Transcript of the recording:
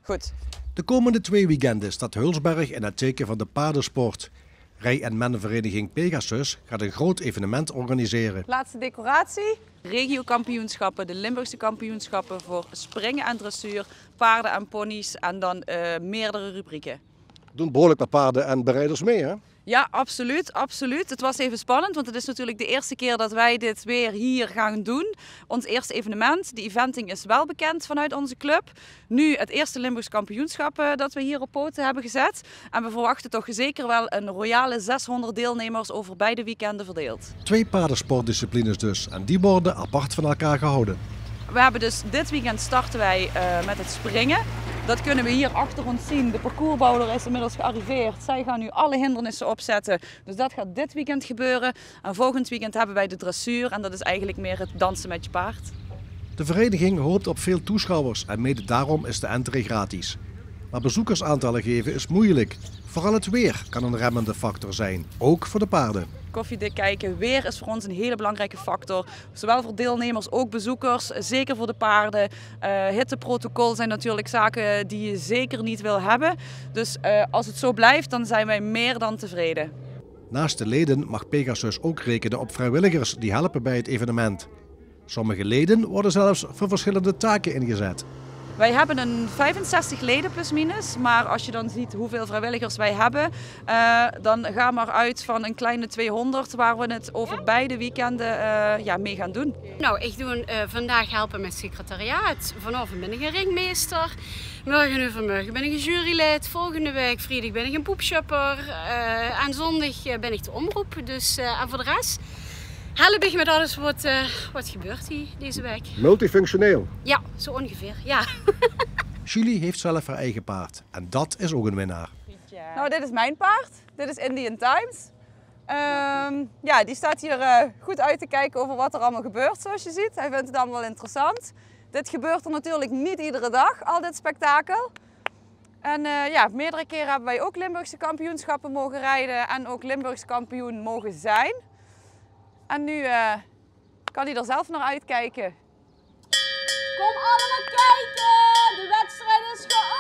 Goed. De komende 2 weekenden staat Hulsberg in het teken van de paardensport. Rij- en menvereniging Pegasus gaat een groot evenement organiseren. Laatste decoratie. Regiokampioenschappen, de Limburgse kampioenschappen voor springen en dressuur, paarden en ponies en dan meerdere rubrieken. Doen behoorlijk wat paarden en berijders mee, hè? Ja, absoluut, absoluut. Het was even spannend, want het is natuurlijk de eerste keer dat wij dit weer hier gaan doen. Ons eerste evenement. De eventing is wel bekend vanuit onze club. Nu het eerste Limburgse kampioenschap dat we hier op poten hebben gezet. En we verwachten toch zeker wel een royale 600 deelnemers over beide weekenden verdeeld. 2 paardensportdisciplines dus, en die worden apart van elkaar gehouden. We hebben dus dit weekend starten wij met het springen. Dat kunnen we hier achter ons zien. De parcoursbouwer is inmiddels gearriveerd. Zij gaan nu alle hindernissen opzetten. Dus dat gaat dit weekend gebeuren. En volgend weekend hebben wij de dressuur. En dat is eigenlijk meer het dansen met je paard. De vereniging hoopt op veel toeschouwers en mede daarom is de entree gratis. Maar bezoekersaantallen geven is moeilijk. Vooral het weer kan een remmende factor zijn, ook voor de paarden. Koffiedik kijken, weer is voor ons een hele belangrijke factor. Zowel voor deelnemers, ook bezoekers, zeker voor de paarden. Hitteprotocol zijn natuurlijk zaken die je zeker niet wil hebben. Dus als het zo blijft, dan zijn wij meer dan tevreden. Naast de leden mag Pegasus ook rekenen op vrijwilligers die helpen bij het evenement. Sommige leden worden zelfs voor verschillende taken ingezet. Wij hebben een 65 leden plus minus, maar als je dan ziet hoeveel vrijwilligers wij hebben, dan gaan we eruit van een kleine 200 waar we het over beide weekenden mee gaan doen. Nou, ik doe vandaag helpen met secretariaat. Vanavond ben ik een ringmeester. Morgen ben ik een jurylid. Volgende week vrijdag ben ik een poepshopper. En zondag ben ik de omroep. Dus, en voor de rest help ik met alles wat gebeurt deze week. Multifunctioneel. Ja, zo ongeveer, ja. Julie heeft zelf haar eigen paard en dat is ook een winnaar. Nou, dit is mijn paard. Dit is Indian Times. Ja, die staat hier goed uit te kijken over wat er allemaal gebeurt, zoals je ziet. Hij vindt het allemaal wel interessant. Dit gebeurt er natuurlijk niet iedere dag, al dit spektakel. En ja, meerdere keren hebben wij ook Limburgse kampioenschappen mogen rijden en ook Limburgse kampioen mogen zijn. En nu kan hij er zelf naar uitkijken. Kom allemaal kijken! De wedstrijd is geopend!